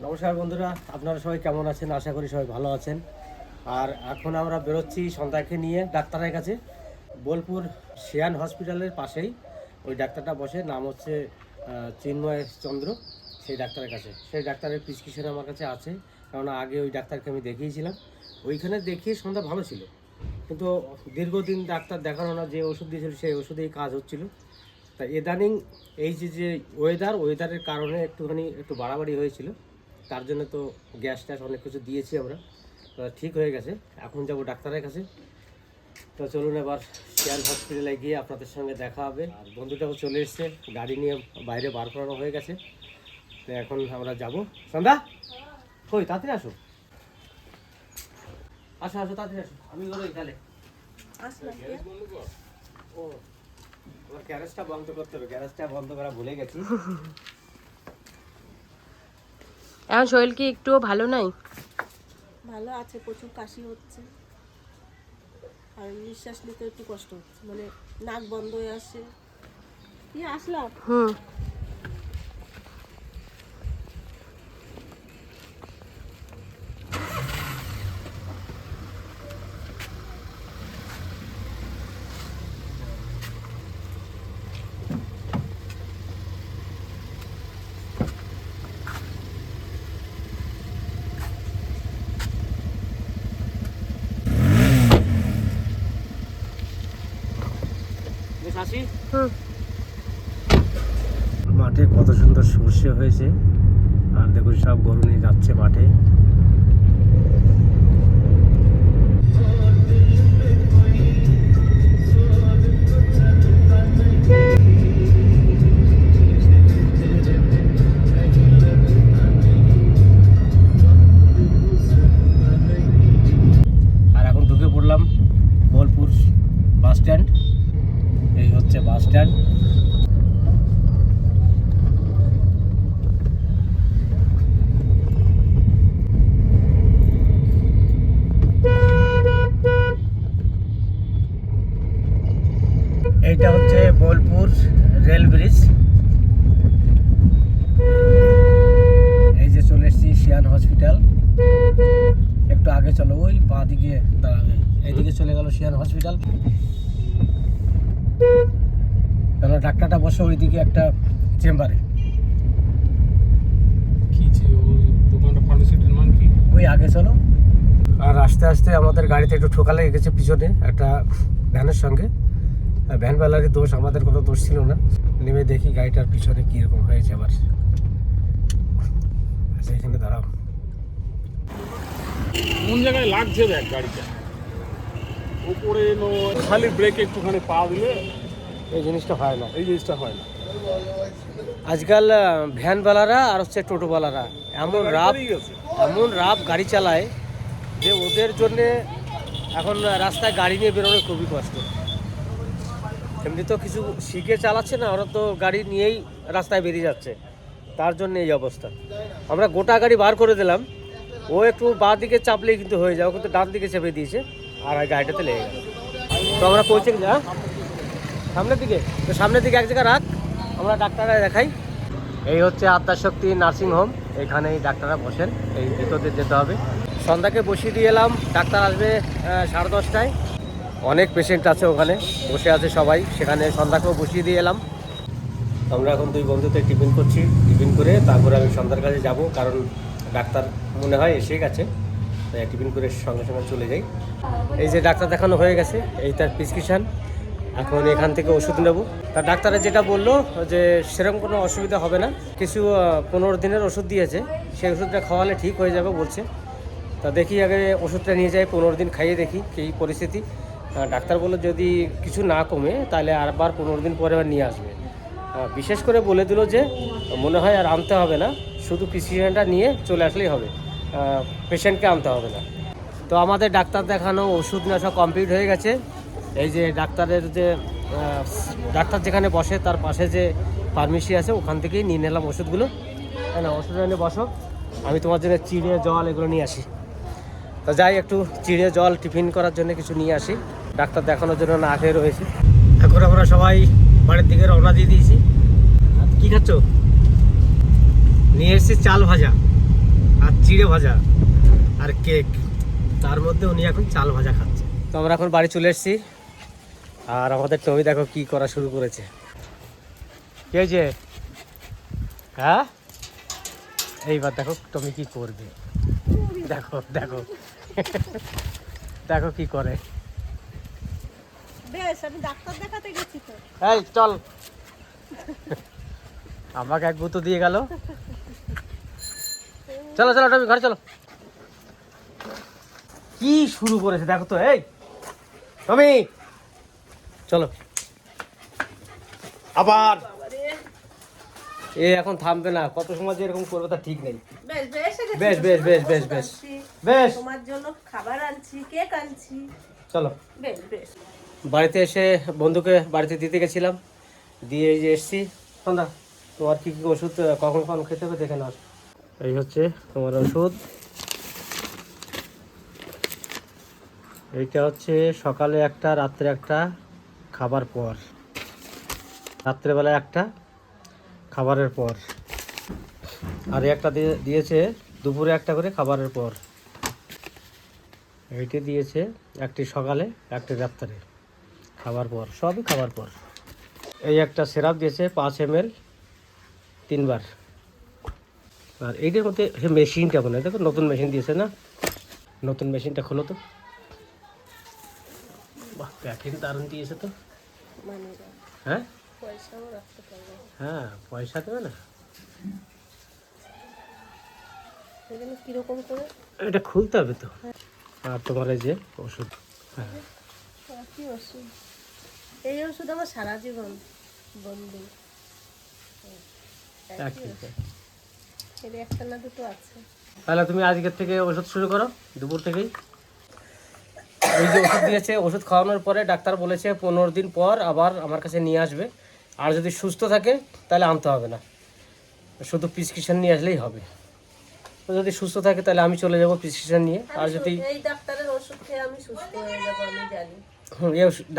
নমস্কার বন্ধুরা, আপনারা সবাই কেমন আছেন? আশা করি সবাই ভালো আছেন। আর এখন আমরা বেরোচ্ছি সন্ধ্যাকে নিয়ে ডাক্তারের কাছে। বোলপুর শিয়ান হসপিটালের পাশেই ওই ডাক্তারটা বসে, নাম হচ্ছে চিন্ময় চন্দ্র। সেই ডাক্তারের কাছে, সেই ডাক্তারের প্রেসক্রিপশন আমার কাছে আছে, কারণ আগে ওই ডাক্তারকে আমি দেখিয়েছিলাম। ওইখানে দেখিয়ে সন্ধ্যা ভালো ছিল, কিন্তু দীর্ঘদিন ডাক্তার দেখানো না, যে ওষুধ দিয়েছিল সেই ওষুধেই কাজ হচ্ছিল। তা ইদানিং এই যে ওয়েদারের কারণে একটু বাড়াবাড়ি হয়েছিল, তার জন্য তো গ্যাস ট্যাস অনেক কিছু দিয়েছি আমরা, ঠিক হয়ে গেছে। এখন যাব ডাক্তারের কাছে। তো চলুন এবার শিয়ান হসপিটালে গিয়ে আপনাদের সঙ্গে দেখা হবে। আর বন্ধুটাও চলে এসছে, গাড়ি নিয়ে বাইরে বার করানো হয়ে গেছে। তো এখন আমরা যাব। সন্ধ্যা কই, তাড়াতাড়ি আসো, আসো আসো, তাড়াতাড়ি আসো। আমি বলো তাহলে ও আমার গ্যারেজটা বন্ধ করতে হবে, গ্যারেজটা বন্ধ করা ভুলে গেছি। এখন শরীর কি একটুও ভালো নাই? ভালো আছে, প্রচুর কাশি হচ্ছে আর নিঃশ্বাস নিতে একটু কষ্ট হচ্ছে, মানে নাক বন্ধ হয়ে আসে। আসলাম। মাঠে কত সুন্দর সর্ষে হয়েছে, আর দেখুন সব গরু নিয়ে যাচ্ছে মাঠে। আর এখন ঢুকে পড়লাম বোলপুর বাস স্ট্যান্ড। এই হচ্ছে বাস স্ট্যান্ড। এইটা হচ্ছে বোলপুর রেল ব্রিজ। এই যে চলে এসেছি শিয়ান হসপিটাল। একটু আগে চলো, ওই বাঁ দিকে দাঁড়াবে, এইদিকে চলে গেল শিয়ান হসপিটাল। কেন ডাক্তারটা বসে ওইদিকে একটা চেম্বারে। ওই আগে চলো। আর আস্তে আস্তে আমাদের গাড়িতে একটু ঠোকা লেগে গেছে পিছনে একটা ভ্যানের সঙ্গে। ভ্যানওয়ালারই দোষ, আমাদের কোনো দোষ ছিল না। নেমে দেখি গাড়িটার পিছনে কীরকম হয়েছে আবার। আচ্ছা, এখানে দাঁড়াও। কোন জায়গায় লাগছে দেখ গাড়িটা, উপরে খালি ব্রেক একটুখানি পা দিলে এই জিনিসটা হয় না, এই জিনিসটা হয় না। আজকাল ভ্যানওয়ালারা আর হচ্ছে টোটোওয়ালারা এমন রাফ গাড়ি চালায় যে ওদের জন্যে এখন রাস্তায় গাড়ি নিয়ে বেরোনো খুবই কষ্ট। এমনি তো কিছু শিখে চালাচ্ছে না, ওরা তো গাড়ি নিয়েই রাস্তায় বেরিয়ে যাচ্ছে, তার জন্য এই অবস্থা। আমরা গোটা গাড়ি বার করে দিলাম, ও একটু বাঁ দিকে চাপলেই কিন্তু হয়ে যায়, ও কিন্তু ডান দিকে চেপে দিয়েছে আর গাড়িটাতে লেগে গেল। তো আমরা পৌঁছে যা সামনের দিকে, তো সামনের দিকে এক জায়গায় রাখ, আমরা ডাক্তাররা দেখাই। এই হচ্ছে আদ্যাশক্তি নার্সিং হোম, এখানেই ডাক্তাররা বসেন, এই ভিতরে যেতে হবে। সন্ধ্যাকে বসিয়ে দিয়ে এলাম, ডাক্তার আসবে 10:30টায়। অনেক পেশেন্ট আছে ওখানে বসে আছে সবাই, সেখানে সন্ধ্যাকেও বসিয়ে দিয়ে এলাম। আমরা এখন দুই বন্ধুতে টিফিন করছি, টিফিন করে তারপরে আমি সন্ধ্যার কাছে যাব, কারণ ডাক্তার মনে হয় এসে গেছে, তাই টিফিন করে সঙ্গে সঙ্গে চলে যাই। এই যে ডাক্তার দেখানো হয়ে গেছে, এই তার প্রেসক্রিপশান। এখন এখান থেকে ওষুধ নেব। তা ডাক্তারে যেটা বললো যে সেরকম কোনো অসুবিধা হবে না, কিছু 15 দিনের ওষুধ দিয়েছে, সেই ওষুধটা খাওয়ালে ঠিক হয়ে যাবে বলছে। তা দেখি আগে ওষুধটা নিয়ে যাই, 15 দিন খাইয়ে দেখি কী পরিস্থিতি। ডাক্তার বললো যদি কিছু না কমে তাহলে আরবার 15 দিন পরে আবার নিয়ে আসবে। বিশেষ করে বলে দিল যে মনে হয় আর আনতে হবে না, শুধু প্রেসক্রিপশনটা নিয়ে চলে আসলেই হবে, পেশেন্টকে আনতে হবে না। তো আমাদের ডাক্তার দেখানো ওষুধ নেওয়া সব কমপ্লিট হয়ে গেছে। এই যে ডাক্তারের যে ডাক্তার যেখানে বসে তার পাশে যে ফার্মেসি আছে, ওখান থেকেই নিয়ে নিলাম ওষুধগুলো। হ্যাঁ না, ওষুধ এনে বসো, আমি তোমার জন্য চিড়ে জল এগুলো নিয়ে আসি। তো যাই, একটু চিড়ে জল টিফিন করার জন্য কিছু নিয়ে আসি, ডাক্তার দেখানোর জন্য না খেয়ে রয়েছে। এখন আমরা সবাই বাড়ির দিকে রওনা দিয়ে দিয়েছি। কি খাচ্ছ? নিয়ে এসেছি চাল ভাজা। চিড়ে ভাজা আর কেক, তার মধ্যে উনি এখন চাল ভাজা খাচ্ছে। তো আমরা এখন বাড়ি চলে এসেছি, আর আমাদের টমি দেখো কি করা শুরু করেছে। কি হয়েছে? হ্যাঁ, এইবার দেখো টমি কি করবে, দেখো দেখো দেখো কি করে। বেশ, আমি ডাক্তার দেখাতে গেছি তো। এই চল, আমাকে এক গুঁতো দিয়ে গেল। চলো চলো টমি ঘরে চলো। কি শুরু করেছে দেখো তো, এই টমি চলো। আবার এ এখন থামবে না, কত সময় যে এরকম করবে তা ঠিক নেই। বেশ বেশ বেশ বেশ বেশ বেশ বেশ বেশ, তোমার জন্য খাবার আনছি, কেক আনছি। চলো। বেশ বেশ। বাড়িতে এসে বন্ধুকে বাড়িতে দিতে গেছিলাম, দিয়ে এই যে এসছি। সন্ধ্যা, তোমার কি কি ওষুধ কখন কখন খেতে হবে দেখে নাও। এই হচ্ছে তোমার ওষুধ, এইটা হচ্ছে সকালে একটা, রাত্রে একটা, খাবার পর, রাত্রেবেলা একটা, খাবারের পর, আর একটা দিয়েছে দুপুরে একটা করে খাবারের পর। এইটি দিয়েছে একটি সকালে, একটি রাত্রে, খাবার পর, সবই খাবার পর। এই একটা সিরাপ দিয়েছে 5 ml 3 বার। আর এইটার মধ্যে সে মেশিনটা মনে হয়, দেখো নতুন মেশিন দিয়েছে না, নতুন মেশিনটা খোলো তো। বাহ, প্যাকিং দারুণ দিয়েছে তো। মানে হ্যাঁ পয়সাও রাখতে পারবো, হ্যাঁ, পয়সা দেবে না। এখানে কিরকম করে এটা খুলতে হবে তো। আর তোমার এই যে ওষুধ, হ্যাঁ কি ওষুধ? এই ওষুধ আমার সারা জীবন বন্ধু। একই। এর একটা না দুটো আছে। তাহলে তুমি আজকের থেকে ওষুধ শুরু করো, দুপুর থেকেই। এই যে ওষুধ দিয়েছে, ওষুধ খাওয়ানোর পরে ডাক্তার বলেছে 15 দিন পর আবার আমার কাছে নিয়ে আসবে। আর যদি সুস্থ থাকে তাহলে আনতে হবে না, শুধু প্রেসক্রিপশন নিয়ে আসলেই হবে। তো যদি সুস্থ থাকে তাহলে আমি চলে যাব প্রেসক্রিপশন নিয়ে। আর যদি এই ডাক্তারের ওষুধ খেয়ে আমি সুস্থ হয়ে যাবো, আমি জানি।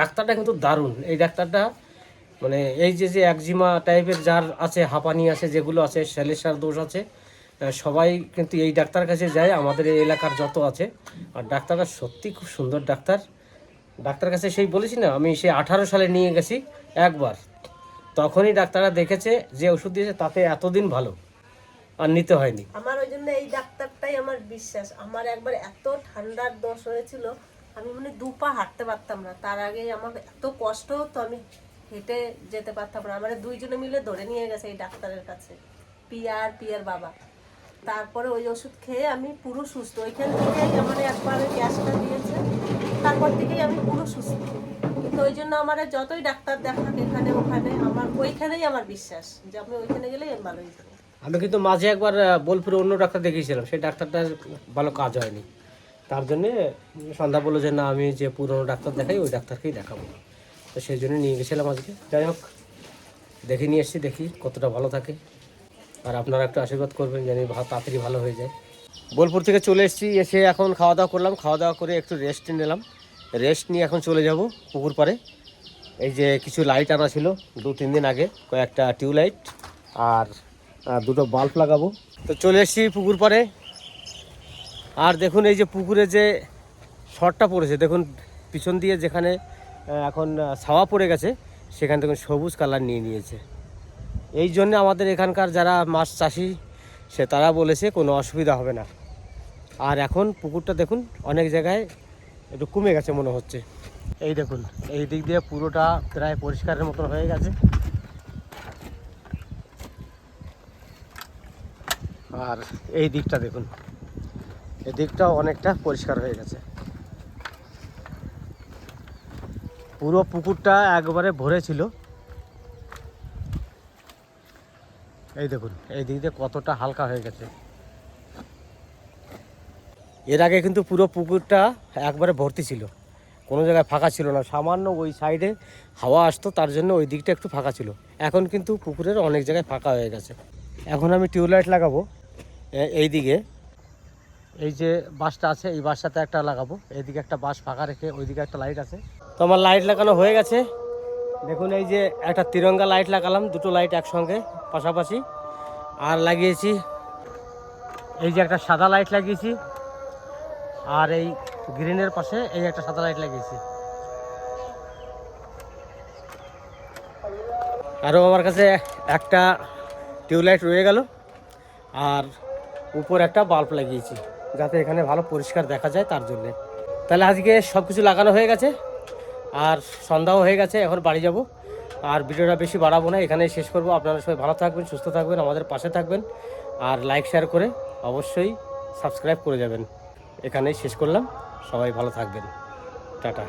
ডাক্তারটা কিন্তু দারুণ, এই ডাক্তারটা মানে এই যে যে একজিমা টাইপের যার আছে, হাঁপানি আছে, যেগুলো আছে, শ্যালেসার দোষ আছে, সবাই কিন্তু এই ডাক্তার কাছে যায়, আমাদের এই এলাকার যত আছে। আর ডাক্তারটা সত্যি খুব সুন্দর ডাক্তার। ডাক্তার কাছে সেই বলেছি না, আমি সেই 18 সালে নিয়ে গেছি একবার, তখনই ডাক্তাররা দেখেছে যে ওষুধ দিয়েছে তাতে এতদিন ভালো, আর নিতে হয়নি। আমার ওই জন্য এই ডাক্তারটাই আমার বিশ্বাস। আমার একবার এত ঠান্ডার দোষ হয়েছিল, আমি মানে 2 পা হাঁটতে পারতাম না। তার আগে আমার এত কষ্ট হতো, আমি হেঁটে যেতে পারতাম না। আমার 2 জনে মিলে ধরে নিয়ে গেছে এই ডাক্তারের কাছে, পিয়ার বাবা। তারপরে ওই ওষুধ খেয়ে আমি পুরো সুস্থ। ওইখান থেকেই আমার একবার গ্যাসটা দিয়েছে, তারপর থেকেই আমি পুরো সুস্থ। কিন্তু ওই জন্য আমার যতই ডাক্তার দেখাক এখানে ওখানে, আমার ওইখানেই আমার বিশ্বাস যে আমি ওইখানে গেলেই আমি ভালো হয়ে যাবো। আমি কিন্তু মাঝে একবার বোলপুরে অন্য ডাক্তার দেখিয়েছিলাম, সেই ডাক্তারটার ভালো কাজ হয়নি। তার জন্যে সন্ধ্যা বললো যে না, আমি যে পুরনো ডাক্তার দেখাই ওই ডাক্তারকেই দেখাবো। তো সেই জন্য নিয়ে গেছিলাম আজকে। যাই হোক, দেখে নিয়ে এসেছি, দেখি কতটা ভালো থাকে। আর আপনারা একটু আশীর্বাদ করবেন যেন তাড়াতাড়ি ভালো হয়ে যায়। বোলপুর থেকে চলে এসেছি, এসে এখন খাওয়া দাওয়া করলাম, খাওয়া দাওয়া করে একটু রেস্ট নিলাম। রেস্ট নিয়ে এখন চলে যাব পুকুর পাড়ে। এই যে কিছু লাইট আনা ছিল 2-3 দিন আগে, কয়েকটা টিউবলাইট আর 2টো বাল্ব লাগাবো। তো চলে এসেছি পুকুর পাড়ে। আর দেখুন এই যে পুকুরে যে শর্টটা পড়েছে, দেখুন পিছন দিয়ে যেখানে এখন ছাওয়া পড়ে গেছে, সেখান থেকে সবুজ কালার নিয়ে নিয়েছে। এই জন্য আমাদের এখানকার যারা মাছ চাষি তারা বলেছে কোনো অসুবিধা হবে না। আর এখন পুকুরটা দেখুন অনেক জায়গায় একটু কমে গেছে মনে হচ্ছে। এই দেখুন, এই দিক দিয়ে পুরোটা প্রায় পরিষ্কারের মতন হয়ে গেছে। আর এই দিকটা দেখুন, এই দিকটাও অনেকটা পরিষ্কার হয়ে গেছে। পুরো পুকুরটা একবারে ভরে ছিল। এই দেখুন এই দিক দিয়ে কতটা হালকা হয়ে গেছে। এর আগে কিন্তু পুরো পুকুরটা একবারে ভর্তি ছিল, কোনো জায়গায় ফাঁকা ছিল না। সামান্য ওই সাইডে হাওয়া আসতো, তার জন্য ওই দিকটা একটু ফাঁকা ছিল। এখন কিন্তু পুকুরের অনেক জায়গায় ফাঁকা হয়ে গেছে। এখন আমি টিউবলাইট লাগাবো এই দিকে, এই যে বাসটা আছে এই বাসটাতে একটা লাগাবো, এইদিকে একটা বাস ফাঁকা রেখে ওইদিকে একটা লাইট আছে। তো আমার লাইট লাগানো হয়ে গেছে। দেখুন এই যে একটা তিরঙ্গা লাইট লাগালাম, 2টো লাইট একসঙ্গে পাশাপাশি। আর লাগিয়েছি এই যে একটা সাদা লাইট লাগিয়েছি, আর এই গ্রিনের পাশে এই একটা সাদা লাইট লাগিয়েছি। আরও আমার কাছে একটা টিউবলাইট রয়ে গেল, আর উপর একটা বাল্ব লাগিয়েছি যাতে এখানে ভালো পরিষ্কার দেখা যায় তার জন্যে। তাহলে আজকে সব কিছু লাগানো হয়ে গেছে, আর সন্ধ্যাও হয়ে গেছে, এখন বাড়ি যাব। আর ভিডিওটা বেশি বাড়াবো না, এখানেই শেষ করব। আপনারা সবাই ভালো থাকবেন, সুস্থ থাকবেন, আমাদের পাশে থাকবেন, আর লাইক শেয়ার করে অবশ্যই সাবস্ক্রাইব করে যাবেন। এখানেই শেষ করলাম, সবাই ভালো থাকবেন, টাটা।